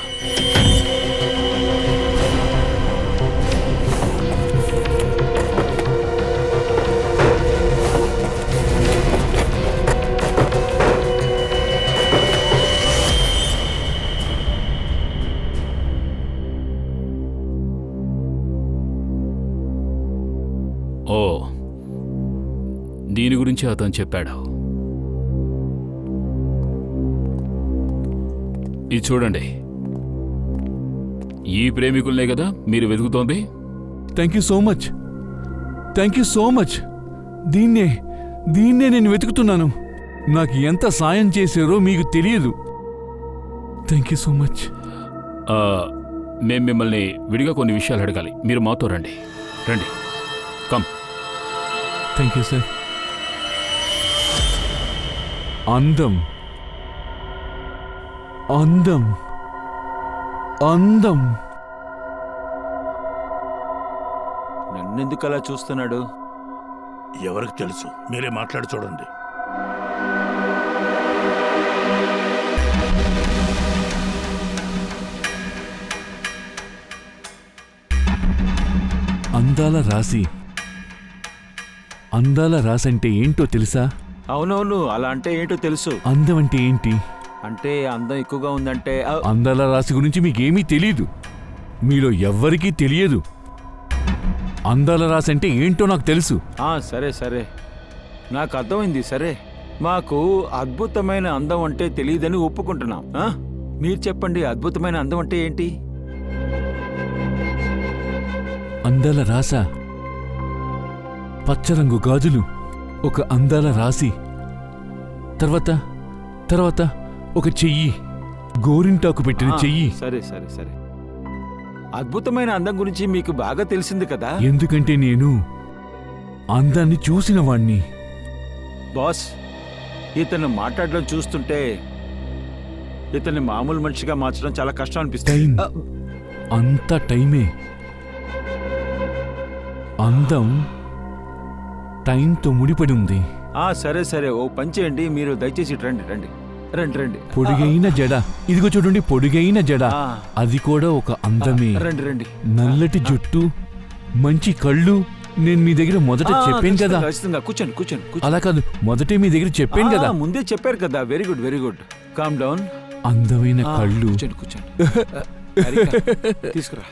ఓ, దీని గురించి అతను చెప్పాడు. ఇది చూడండి. ఈ ప్రేమికులనే కదా మీరు వెతుకుతోంది? Thank you so much. Thank you so much. దీన్నే నేను వెతుకుతున్నాను. నాకు ఎంత సాయం చేశారో మీకు తెలియదు. Thank you so much. మేము మిమ్మల్ని విడిగా కొన్ని విషయాలు అడగాలి. మీరు మాతో రండి. రండి, కమ్. Thank you sir. అందం అందం అందం. నన్నెందుకు అలా చూస్తున్నాడు? ఎవరికి తెలుసు, మీరే మాట్లాడి చూడండి. అందాల రాశి. అందాల రాశి అంటే ఏంటో తెలుసా? అవునవును, అలా అంటే ఏంటో తెలుసు. అందం అంటే ఏంటి? అంటే అందం ఎక్కువగా ఉందంటే అందాల రాశి గురించి మీకేమీ తెలీదు. మీలో ఎవ్వరికీ తెలియదు. అందాల రాశి అంటే ఏంటో నాకు తెలుసు. సరే సరే, నాకు అర్థమైంది. సరే, మాకు అద్భుతమైన అందం అంటే తెలియదని ఒప్పుకుంటున్నాం. మీరు చెప్పండి, అద్భుతమైన అందం అంటే ఏంటి? అందాల రాశ, పచ్చరంగు గాజులు, ఒక అందాల రాశి, తర్వాత ఒక చెయ్యి, గోరింటాకు పెట్టిన చెయ్యి. సరే సరే సరే, అద్భుతమైన అందం గురించి మీకు బాగా తెలిసింది కదా. ఎందుకంటే నేను అందాన్ని చూసిన వాణ్ణి. బాస్, ఇతను మాట్లాడడం చూస్తుంటే ఇతన్ని మామూలు మనిషిగా మార్చడం చాలా కష్టం అనిపిస్తుంది. అంత టైమే. అందం టైంతో ముడిపడి ఉంది. సరే సరే, ఓ పని చేయండి, మీరు దయచేసి రండి రండి రండి రండి. పొడిగైన జడ, ఇదిగో చూడండి, పొడిగైన జడ, అది కూడా ఒక అందమే. రండి రండి. నల్లటి జుట్టు, మంచి కళ్ళు. నేను మీ దగ్గర మొదట చెప్పాను కదా. కూర్చోండి కూర్చోండి. అలా కాదు, మొదటే మీ దగ్గర చెప్పాను కదా. ముందే చెప్పారు కదా. Very good very good. Calm down. అందమైన కళ్ళు. కూర్చోండి. తీసుకురా.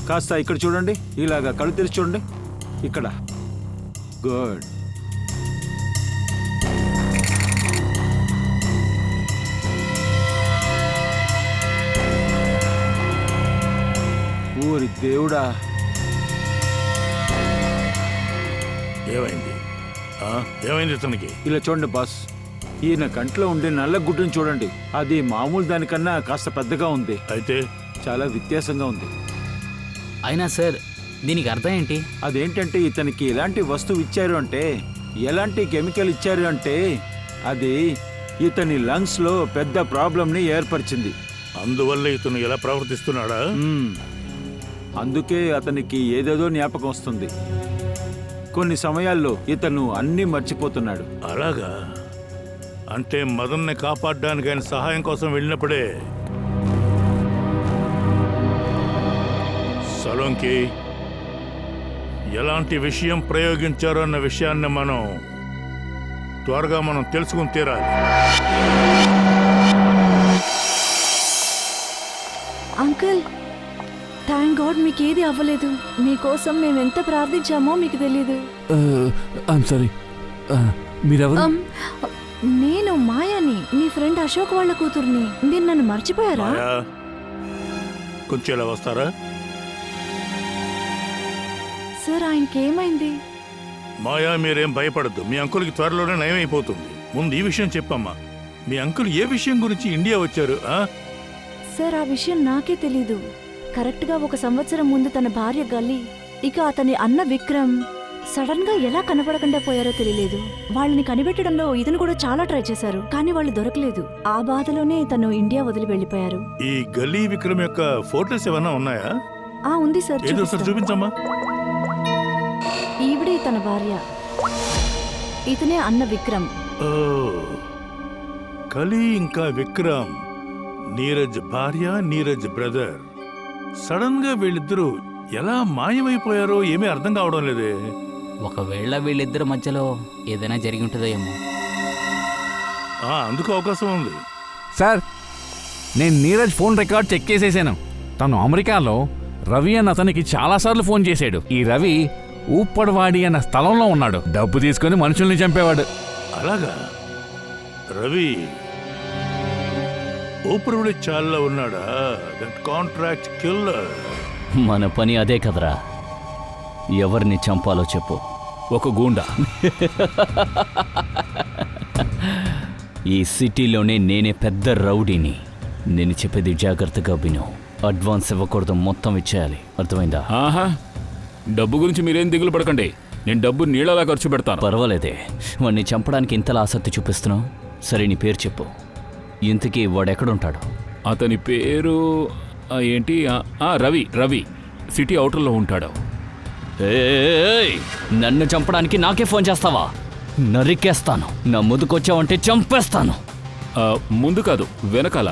కాస్త ఇక్కడ చూడండి, ఇలాగా కళ్ళు తెరిచి చూడండి. ఇక్కడ. గుడ్. ఊరి దేవుడా, ఏమైంది? ఏమైంది ఇతనికి? ఇలా చూడండి బాస్, ఈయన కంట్లో ఉండే నల్ల గుడ్డుని చూడండి. అది మామూలు దానికన్నా కాస్త పెద్దగా ఉంది. అయితే చాలా వ్యత్యాసంగా ఉంది. అయినా సార్, దీనికి అర్థం ఏంటి? అదేంటంటే, ఇతనికి ఎలాంటి వస్తువు ఇచ్చారు అంటే, ఎలాంటి కెమికల్ ఇచ్చారు అంటే, అది ఇతని లంగ్స్ లో పెద్ద ప్రాబ్లంని ఏర్పరిచింది. అందువల్ల ఇతను ఎలా ప్రవర్తిస్తున్నాడా? అందుకే అతనికి ఏదేదో జ్ఞాపకం వస్తుంది. కొన్ని సమయాల్లో ఇతను అన్నీ మర్చిపోతున్నాడు. అలాగా? అంటే మదన్ని కాపాడడానికి ఆయన సహాయం కోసం వెళ్ళినప్పుడే సలోంకి ఎలాంటి విషయం ప్రయోగించారో అన్న విషయాన్ని త్వరగా మనం తెలుసుకుని తీరాలి. అంకుల్, థ్యాంక్ గాడ్ మీకేది అవ్వలేదు. మీకోసం మేము ఎంత ప్రార్థించామో మీకు తెలీదు. సారీ, మీరెవరు? నేను మాయాని, మీ ఫ్రెండ్ అశోక్ వాళ్ళ కూతుర్ని. మీరు నన్ను మర్చిపోయారా? కొంచెం ఇలా వస్తారా? సార్, ఆయనకేమైంది? మాయా, మీరేం భయపడద్దు. మీ అంకుల్కి త్వరలోనే నయమైపోతుంది. ముందు ఈ విషయం చెప్పమ్మా, మీ అంకుల్ ఏ విషయం గురించి ఇండియా వచ్చారు? సార్, ఆ విషయం నాకే తెలీదు. కరెక్ట్గా 1 సంవత్సరం ముందు తన భార్య గల్లి, ఇక అతని అన్న విక్రమ్ సడన్ గా ఎలా కనపడకుండా పోయారో తెలియలేదు. వాళ్ళని కనిపెట్టడంలో ఇతను కూడా చాలా ట్రై చేశారు, కానీ వాళ్ళు దొరకలేదు. ఆ బాధలోనే తను ఇండియా వదిలి వెళ్ళిపోయారు. ఈ గల్లీ విక్రమ్ యొక్క ఫోటోస్ ఏమన్నా ఉన్నాయా? ఉంది సార్. ఏదో సార్ చూపించమ్మా. ఈవిడే తన భార్య, ఇతనే అన్న విక్రమ్. కలి ఇంకా విక్రమ్, నీరజ్ భార్య, నీరజ్ బ్రదర్. సడన్ గా వీళ్ళిద్దరూ ఎలా మాయమైపోయారో ఏమీ అర్థం కావడం లేదే. ఒకవేళ వీళ్ళిద్దరి మధ్యలో ఏదైనా జరిగి ఉంటుందో ఏమో. అందుకు అవకాశం ఉంది. సార్, నేను నీరజ్ ఫోన్ రికార్డ్ చెక్ చేసేసాను. తను అమెరికాలో రవి అన్న అతనికి చాలాసార్లు ఫోన్ చేశాడు. ఈ రవి ఊప్పడవాడి అన్న స్థలంలో ఉన్నాడు. డబ్బు తీసుకొని మనుషుల్ని చంపేవాడు. అలాగా? రవి ఊపిరివిడి చాల్లో ఉన్నాడా? That contract killer. మన పని అదే కదరా. ఎవరిని చంపాలో చెప్పు. ఒక గూండా. ఈ సిటీలోనే నేనే పెద్ద రౌడీని. నేను చెప్పేది జాగ్రత్తగా విను. అడ్వాన్స్ ఇవ్వకూడదు, మొత్తం ఇచ్చేయాలి. అర్థమైందా? ఆహా, డబ్బు గురించి మీరేం దిగులు పడకండి. నేను డబ్బు నీళ్ళలా ఖర్చు పెడతాను. పర్వాలేదే, వాడిని చంపడానికి ఇంతలా ఆసక్తి చూపిస్తున్నావు. సరే, నీ పేరు చెప్పు. ఇంతకీ వాడెక్కడుంటాడు? అతని పేరు ఏంటి? రవి. రవి సిటీ అవుటర్లో ఉంటాడు. ఏయ్, నన్ను చంపడానికి నాకే ఫోన్ చేస్తావా? నరికేస్తాను. నా ముందుకొచ్చావంటే చంపేస్తాను. ముందు కాదు, వెనకాల.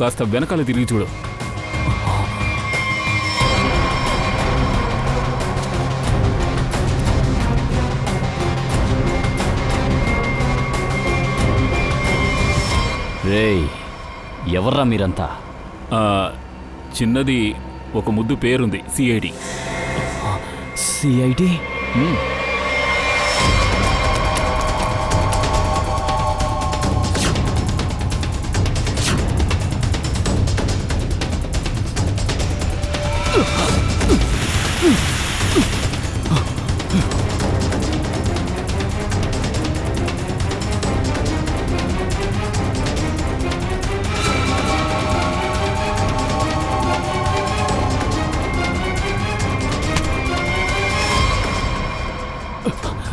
కాస్త వెనకాల తిరిగి చూడు. రేయ్, ఎవర్రా మీరంతా? చిన్నది ఒక ముద్దు పేరుంది, సిఐడి. సిఐడి?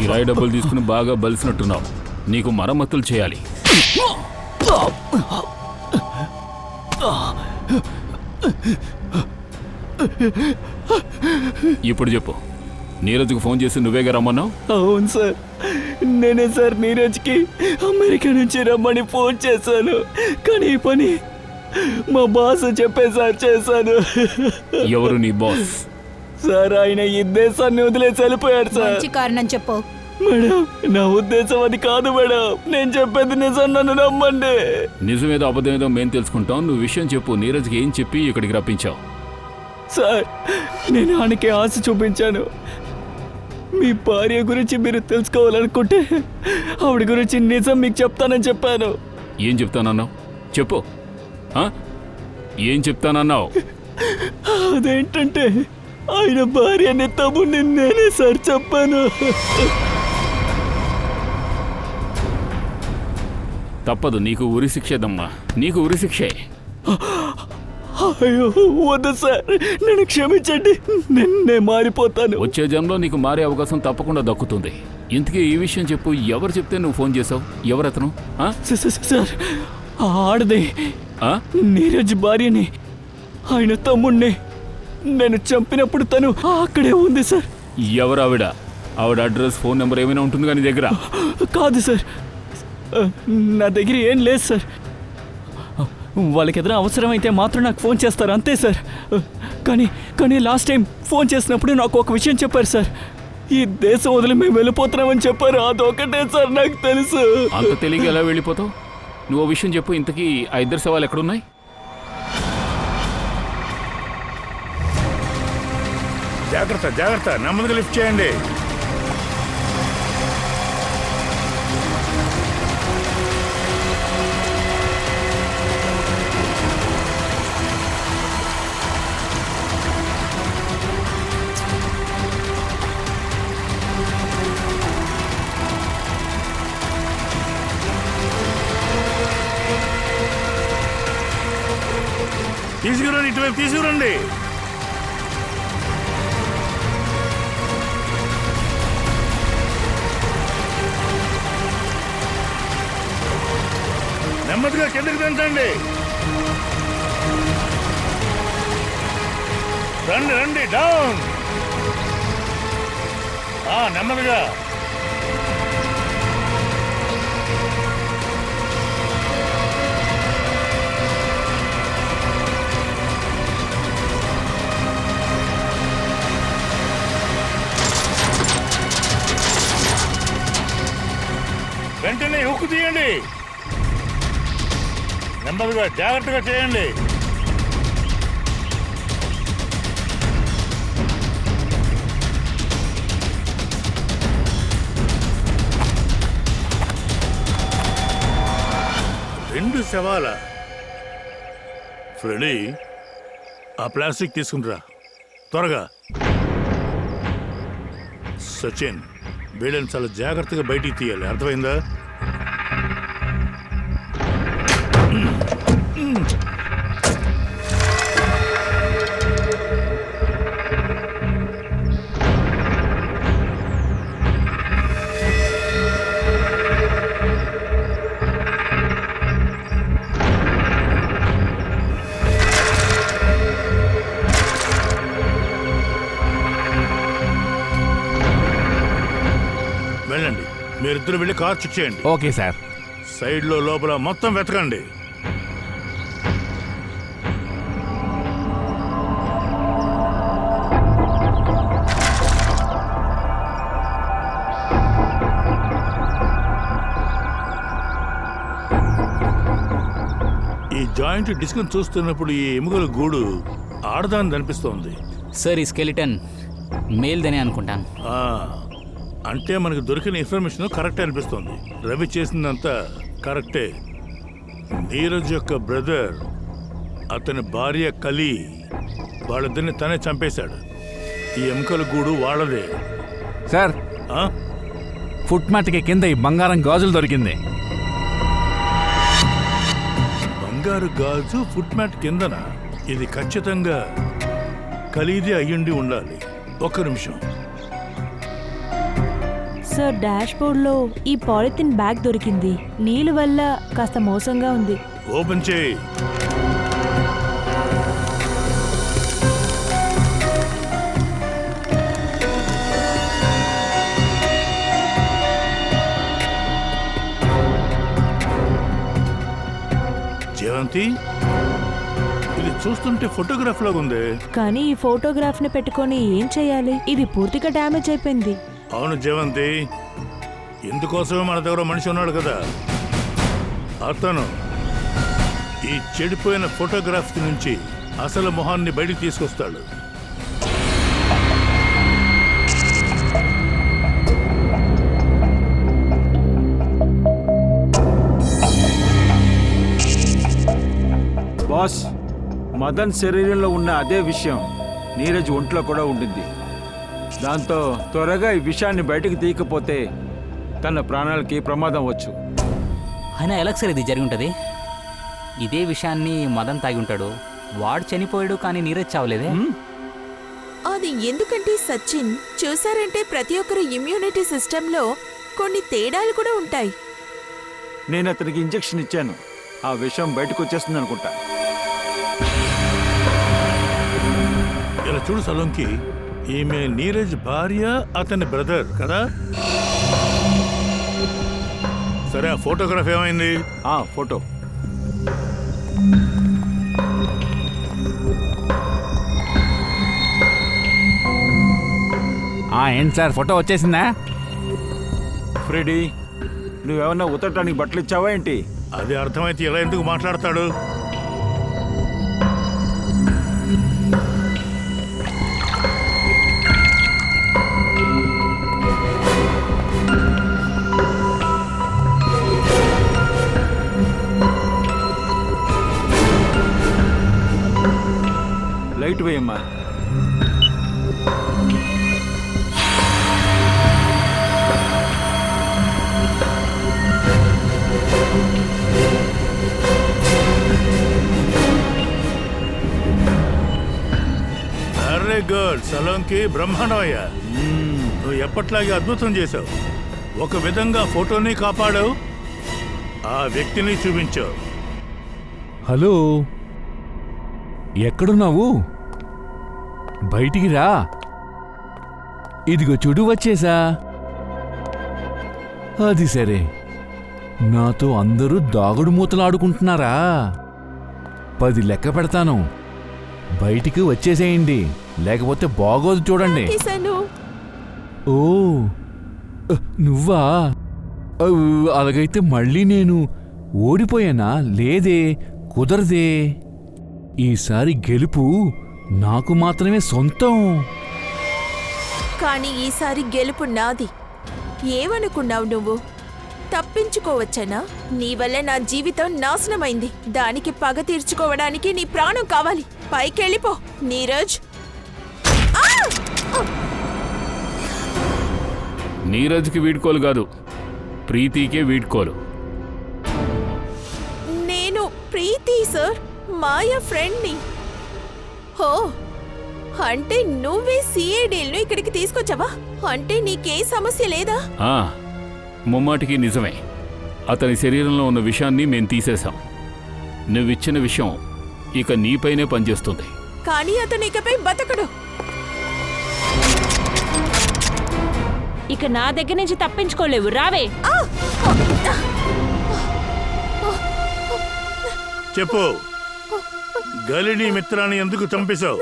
కిరాయి డబ్బులు తీసుకుని బాగా బలిసినట్టున్నావు. నీకు మరమ్మతులు చేయాలి. ఇప్పుడు చెప్పు, నీరజ్కి ఫోన్ చేసి నువ్వేగా రమ్మన్నావు? అవును సార్, నేనే సార్ నీరజ్కి అమెరికా నుంచి రమ్మని ఫోన్ చేశాను. కానీ ఈ పని మా బాస్ చెప్పే సార్ చేశాను. ఎవరు నీ బాస్? సార్, ఆయన ఈ దేశాన్ని వదిలేసి వెళ్ళిపోయాడు సార్. మంచి కారణం చెప్పు. మేడం, నా ఉద్దేశం అది కాదు మేడం. నేను చెప్పేది నిజం, నన్ను నమ్మండి. నిజమేదో అబద్ధమేదో మేం తెలుసుకుంటాం. నువ్వు విషయం చెప్పు. నీరజ్కి ఏం చెప్పి ఇక్కడికి రప్పించావు? సార్, నేను ఆయనకి ఆశ చూపించాను. మీ భార్య గురించి మీరు తెలుసుకోవాలనుకుంటే ఆవిడ గురించి నిజం మీకు చెప్తానని చెప్పాను. ఏం చెప్తానన్నావు? చెప్పు. ఏం చెప్తానన్నావు? అదేంటంటే ఆయన భార్యని తమ్ముడిని నేనే సార్ చెప్పాను. తప్పదు, నీకు ఉరి శిక్షేదమ్మా. నీకు ఉరి శిక్షే. అయ్యో వద్దు సార్, నేను క్షమించండి. నిన్నే మారిపోతాను. వచ్చే జన్మలో నీకు మారే అవకాశం తప్పకుండా దక్కుతుంది. ఇంతకీ ఈ విషయం చెప్పు. ఎవరు చెప్తే నువ్వు ఫోన్ చేసావు? ఎవరతను? సార్, ఆడదే నీరజ్ భార్యని, ఆయన తమ్ముణ్ణి. నేను చంపినప్పుడు తను అక్కడే ఉంది సార్. ఎవరు ఆవిడ? ఆవిడ అడ్రస్, ఫోన్ నెంబర్ ఏమైనా ఉంటుందిగా నీ దగ్గర? కాదు సార్, నా దగ్గర ఏం లేదు సార్. వాళ్ళకి ఏదైనా అవసరమైతే మాత్రం నాకు ఫోన్ చేస్తారు, అంతే సార్. కానీ లాస్ట్ టైం ఫోన్ చేసినప్పుడు నాకు ఒక విషయం చెప్పారు సార్. ఈ దేశం వదిలి మేము వెళ్ళిపోతున్నామని చెప్పారు. అదొకటే సార్ నాకు తెలుసు. అంత తెలియక ఎలా వెళ్ళిపోతావు? నువ్వు విషయం చెప్పు. ఇంతకీ ఆ ఇద్దరు సవాలు ఎక్కడున్నాయి? జాగ్రత్త, జాగ్రత్త. నెమ్మదిగా లిఫ్ట్ చేయండి. తీసుకురండి, ఇటువైపు తీసుకురండి. నెమ్మదిగా కిందకి దించండి. రండి రండి, డౌన్. నెమ్మదిగా. వెంటనే హుక్కు తీయండి. నెమ్మదిగా, జాగ్రత్తగా చేయండి. 2 శవాల? ఫ్రెడీ, ఆ ప్లాస్టిక్ తీసుకునిరా త్వరగా. సచిన్, వీళ్ళని చాలా జాగ్రత్తగా బయటికి తీయాలి, అర్థమైందా? వెళ్ళండి, మీరిద్దరు వెళ్ళి కార్ చెక్ చేయండి. Okay sir. సైడ్లో లోపల మొత్తం వెతకండి. ఈ జాయింట్ డిస్క్ చూస్తున్నప్పుడు ఈ ఎముకల గూడు ఆడదాన్ని అనిపిస్తోంది. సార్, ఈ స్కెలిటన్ మేల్దనే అనుకుంటాను. అంటే మనకు దొరికిన ఇన్ఫర్మేషన్ కరెక్టే అనిపిస్తోంది. రవి చేసిందంతా కరెక్టే. నీరజ్ యొక్క బ్రదర్, అతని భార్య కలి, వాళ్ళిద్దరిని తనే చంపేశాడు. ఈ ఎముకల గూడు వాళ్ళదే. సార్, ఫుట్ మ్యాట్కి కింద ఈ బంగారం గాజులు దొరికింది. బంగారు గాజు ఫుట్ మ్యాట్ కిందన? ఇది ఖచ్చితంగా ఖలీదే అయ్యుండి ఉండాలి. ఒక్క నిమిషం. సార్, డాష్ బోర్డ్లో ఈ పాలిథిన్ బ్యాగ్ దొరికింది. నీళ్ళ వల్ల కాస్త మోసంగా ఉంది. ఓపెన్ చేయి. జయంతి, ఇది చూస్తుంటే ఫోటోగ్రాఫ్ లాగా ఉంది. కానీ ఈ ఫోటోగ్రాఫ్ ని పెట్టుకొని ఏం చేయాలి? ఇది పూర్తిగా డ్యామేజ్ అయిపోయింది. అవును జయంతి, ఇందుకోసమే మన దగ్గర మనిషి ఉన్నాడు కదా. అతను ఈ చెడిపోయిన ఫోటోగ్రాఫ్ నుంచి అసలు మొహాన్ని బయటికి తీసుకొస్తాడు. బాస్, మదన్ శరీరంలో ఉన్న అదే విషయం నీరజ్ ఒంట్లో కూడా ఉండింది. దాంతో త్వరగా ఈ విషయాన్ని బయటకు తీయకపోతే తన ప్రాణాలకి ప్రమాదం వచ్చు. అయినా ఎలా సార్ ఇది జరిగి ఉంటుంది? ఇదే విషయాన్ని మదన్ తాగి ఉంటాడు. వాడు చనిపోయాడు, కానీ నీరజ్ చావలేదే. అది ఎందుకంటే సచిన్, చూసారంటే ప్రతి ఒక్కరి ఇమ్యూనిటీ సిస్టంలో కొన్ని తేడాలు కూడా ఉంటాయి. నేను అతనికి ఇంజెక్షన్ ఇచ్చాను. ఆ విషయం బయటకు వచ్చేస్తుంది అనుకుంటా. ఇలా చూడు సలోంకి, ఈమె నీరజ్ భార్య, అతని బ్రదర్ కదా. సరే, ఆ ఫోటోగ్రాఫ్ ఏమైంది? ఫోటో ఏంటి సార్, ఫోటో వచ్చేసిందా? ఫ్రెడీ, నువ్వేమన్నా ఉతరటానికి బట్టలు ఇచ్చావా ఏంటి? అది అర్థమైతే ఇలా ఎందుకు మాట్లాడతాడు? లైట్ వేయమ్మా. వెరీ గుడ్ సలోంకి, బ్రహ్మాండమయ్యా. నువ్వు ఎప్పట్లాగే అద్భుతం చేశావు. ఒక విధంగా ఫోటోని కాపాడావు, ఆ వ్యక్తిని చూపించావు. హలో, ఎక్కడున్నావు? బయటికి రా. ఇదిగో చూడు, వచ్చేసా. అది సరే, నాతో అందరూ దాగుడు మూతలు ఆడుకుంటున్నారా? 10 లెక్క పెడతాను, బయటికి వచ్చేసేయండి, లేకపోతే బాగోదు చూడండి. ఓ, నువ్వా? అలాగైతే మళ్ళీ నేను ఓడిపోయానా? లేదే, కుదరదే. ఈసారి గెలుపు నాకు మాత్రమే సొంతం. కానీ ఈసారి గెలుపు నాది. ఏమనుకున్నావు నువ్వు? తప్పించుకోవచ్చనా? నీ వల్ల నా జీవితం నాశనమైంది. దానికి పగ తీర్చుకోవడానికి నీ ప్రాణం కావాలి. పైకెళ్ళిపో నీరజ్. నీరజ్కి వీడ్కోలు కాదు, ప్రీతికే వీడ్కోలు. నేను ప్రీతి సార్, మాయా ఫ్రెండ్ని. హో, అంటే నువ్వే సిఐడీలను ఇక్కడికి తీసుకొచ్చావా? అంటే నీకే సమస్య లేదా? ముమ్మాటికి నిజమే. అతని శరీరంలో ఉన్న విషాన్ని మేం తీసేశాం. నువ్విచ్చిన విషయం ఇక నీపైనే పనిచేస్తుంది. కానీ అతను ఇకపై బతకడు. ఇక నా దగ్గర నుంచి తప్పించుకోలేవు, రావే. చెప్పు, గలిని మిత్రాన్ని ఎందుకు చంపేశావు?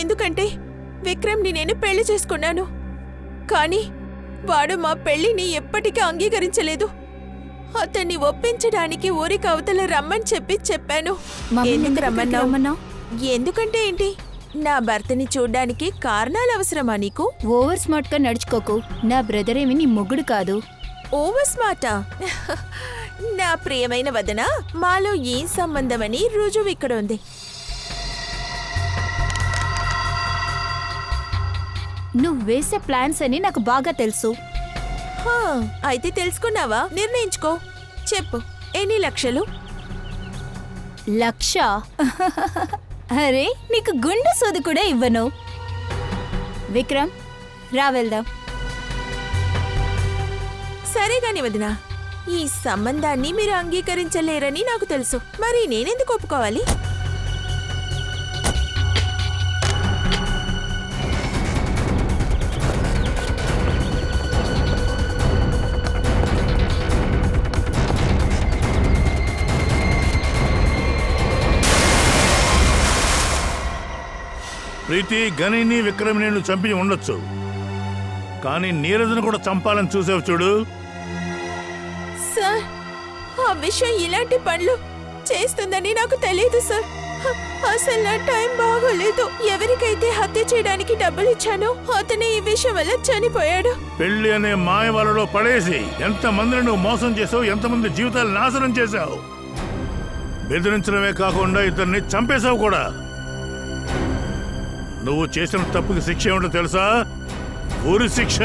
ఎందుకంటే విక్రమ్ని నేను పెళ్లి చేసుకున్నాను. కానీ వాడు మా పెళ్లిని ఎప్పటికీ అంగీకరించలేదు. అతన్ని ఒప్పించడానికి ఊరికి అవతల రమ్మని చెప్పాను. ఎందుకు రమ్మన్నావు? ఎందుకంటే ఏంటి? నా భర్తని చూడ్డానికి కారణాలు అవసరమా నీకు? ఓవర్ స్మార్ట్ గా నడుచుకోకు. నా బ్రదర్ ఏమి నీ మొగుడు కాదు. ఓవర్ స్మార్టా? నా ప్రియమైన వదన, మాలో ఏం సంబంధమని రుజువు ఇక్కడ ఉంది. నువ్వు వేసే ప్లాన్స్ అని నాకు బాగా తెలుసు. అయితే తెలుసుకున్నావా? నిర్ణయించుకో. చెప్పు, ఎన్ని లక్షలు? 1,00,000? అరే, నీకు గుండె సోది కూడా ఇవ్వను. విక్రమ్, రా వెళ్దాం. సరే గాని వదినా, ఈ సంబంధాన్ని మీరు అంగీకరించలేరని నాకు తెలుసు. మరి నేనెందుకు ఒప్పుకోవాలి? ప్రీతి గనిని విక్రమ్ని చంపి ఉండొచ్చు, కానీ నీరజ్ను కూడా చంపాలని చూసావు చూడు. సార్, ఆ విషయం ఇలాంటి పనులు చేస్తుందని నాకు తెలియదు సార్. అసలు నా టైం బాగోలేదు. ఎవరికైతే హత్య చేయడానికి డబ్బులు ఇచ్చానో అతనే ఈ విషయం వల్ల చనిపోయాడు. పెళ్లి అనే మాయ వలలో పడేసి ఎంతమందిని నువ్వు మోసం చేసావు, ఎంతమంది జీవితాలు నాశనం చేశావు. బెదిరించడమే కాకుండా ఇద్దరిని చంపేశావు కూడా. నువ్వు చేసిన తప్పుకి శిక్ష ఏమిటో తెలుసా? ఊరి శిక్ష.